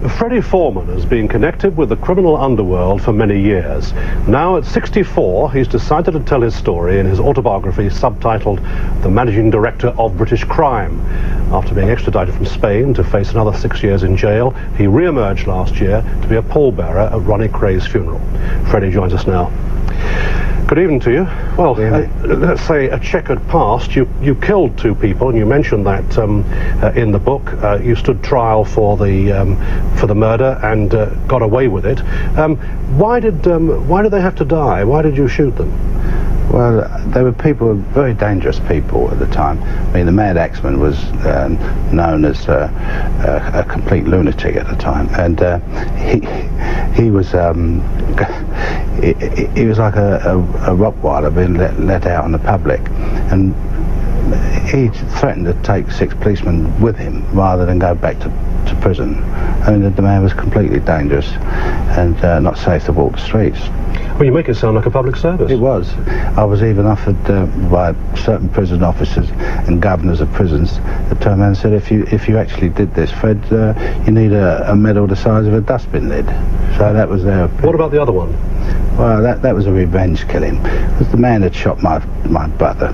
Freddie Foreman has been connected with the criminal underworld for many years. Now at 64, he's decided to tell his story in his autobiography subtitled The Managing Director of British Crime. After being extradited from Spain to face another 6 years in jail, he re-emerged last year to be a pallbearer at Ronnie Kray's funeral. Freddie joins us now. Good evening to you. Well, let's say a checkered past. You killed two people, and you mentioned that in the book. You stood trial for the murder and got away with it. Why did they have to die? Why did you shoot them? Well, they were very dangerous people at the time. I mean, the Mad Axeman was known as a complete lunatic at the time, and he was he was like a Rottweiler being let out on the public, and he threatened to take 6 policemen with him rather than go back to prison. I mean, the man was completely dangerous and not safe to walk the streets. Well, you make it sound like a public service. It was. I was even offered by certain prison officers and governors of prisons that turned around and said, if you actually did this, Fred, you need a medal the size of a dustbin lid. So that was their... What about the other one? Well, that was a revenge killing. Because the man had shot my brother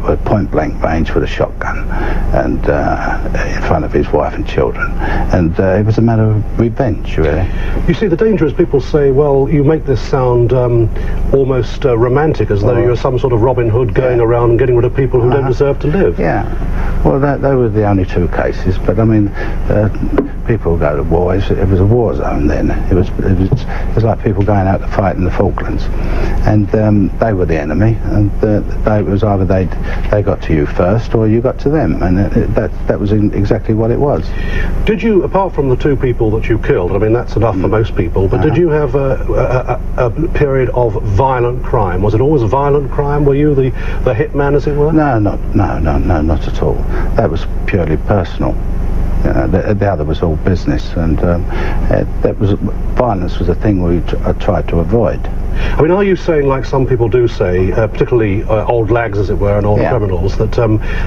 at point-blank range with a shotgun and in front of his wife and children. And it was a matter of revenge, really. You see, the danger is people say, well, you make this sound almost romantic, as though you're some sort of Robin Hood going around and getting rid of people who don't deserve to live. Yeah. Well, they were the only 2 cases, but I mean, people go to war. It was a war zone then. It was like people going out to fight in the Falklands, and they were the enemy, and it was either they got to you first or you got to them, and that was exactly what it was. Did you, apart from the 2 people that you killed, I mean that's enough for most people, but did you have a period of violent crime? Was it always violent crime? Were you the hitman, as it were? No, not at all. That was purely personal. The other was all business, and violence was a thing I tried to avoid. I mean, are you saying, like some people do say, particularly old lags, as it were, and old criminals, that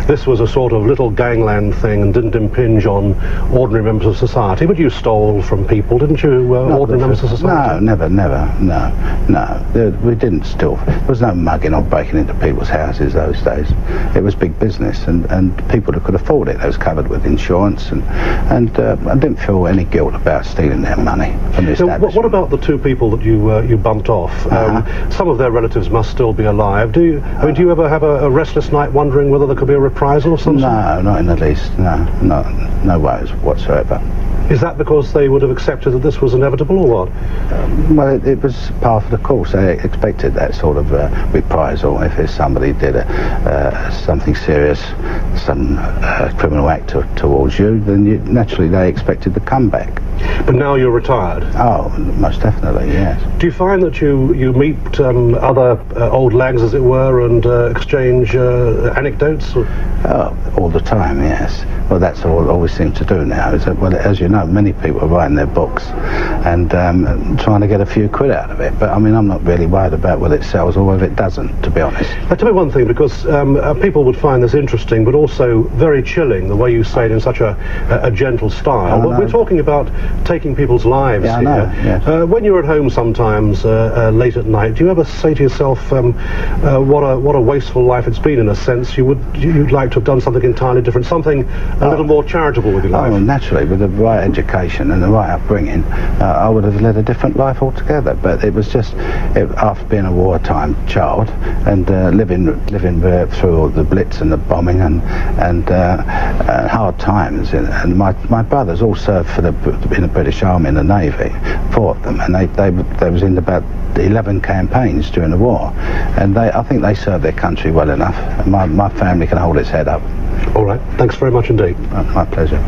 this was a sort of little gangland thing and didn't impinge on ordinary members of society? But you stole from people, didn't you, ordinary members of society? No, never, no. We didn't steal. There was no mugging or breaking into people's houses those days. It was big business, and people that could afford it. They was covered with insurance, and I didn't feel any guilt about stealing their money from the establishment. What about the 2 people that you bumped off? Some of their relatives must still be alive. Do you ever have a restless night wondering whether there could be a reprisal of some sort? No, not in the least. No worries whatsoever. Is that because they would have accepted that this was inevitable, or what? Well, it was part of the course. They expected that sort of reprisal. If somebody did something serious, some criminal act towards you, then naturally they expected the comeback. But now you're retired? Oh, most definitely, yes. Do you find that you meet other old lags, as it were, and exchange anecdotes? Oh, all the time, yes. Well, that's all I always seem to do now. Is that, well, as you know, many people are writing their books and trying to get a few quid out of it. But I mean, I'm not really worried about whether it sells or whether it doesn't, to be honest. Tell me one thing, because people would find this interesting, but also very chilling, the way you say it in such a gentle style. But we're talking about taking people's lives here. I know, yes. When you're at home sometimes late at night, do you ever say to yourself, what a wasteful life it's been, in a sense? You'd like to have done something entirely different, something a little more charitable with your life? Oh, naturally, with the right education and the right upbringing, I would have led a different life altogether. But it was just after being a wartime child and living through all the blitz and the bombing and hard times. And my brothers all served in the British Army and the Navy, 4 of them, and they was in about 11 campaigns during the war, and I think they served their country well enough. And my family can hold its head up. All right, thanks very much indeed. My pleasure.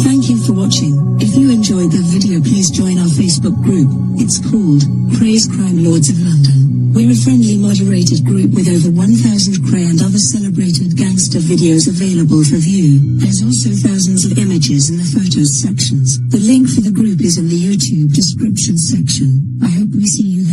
Thank you for watching. If you enjoyed the video, please join our Facebook group. It's called Krays Crime Lords of London. We're a friendly, moderated group with over 1,000 Kray and other celebrated gangster videos available for view. There's also thousands of images in the photos sections. The link for the group is in the YouTube description section. I hope we see you there.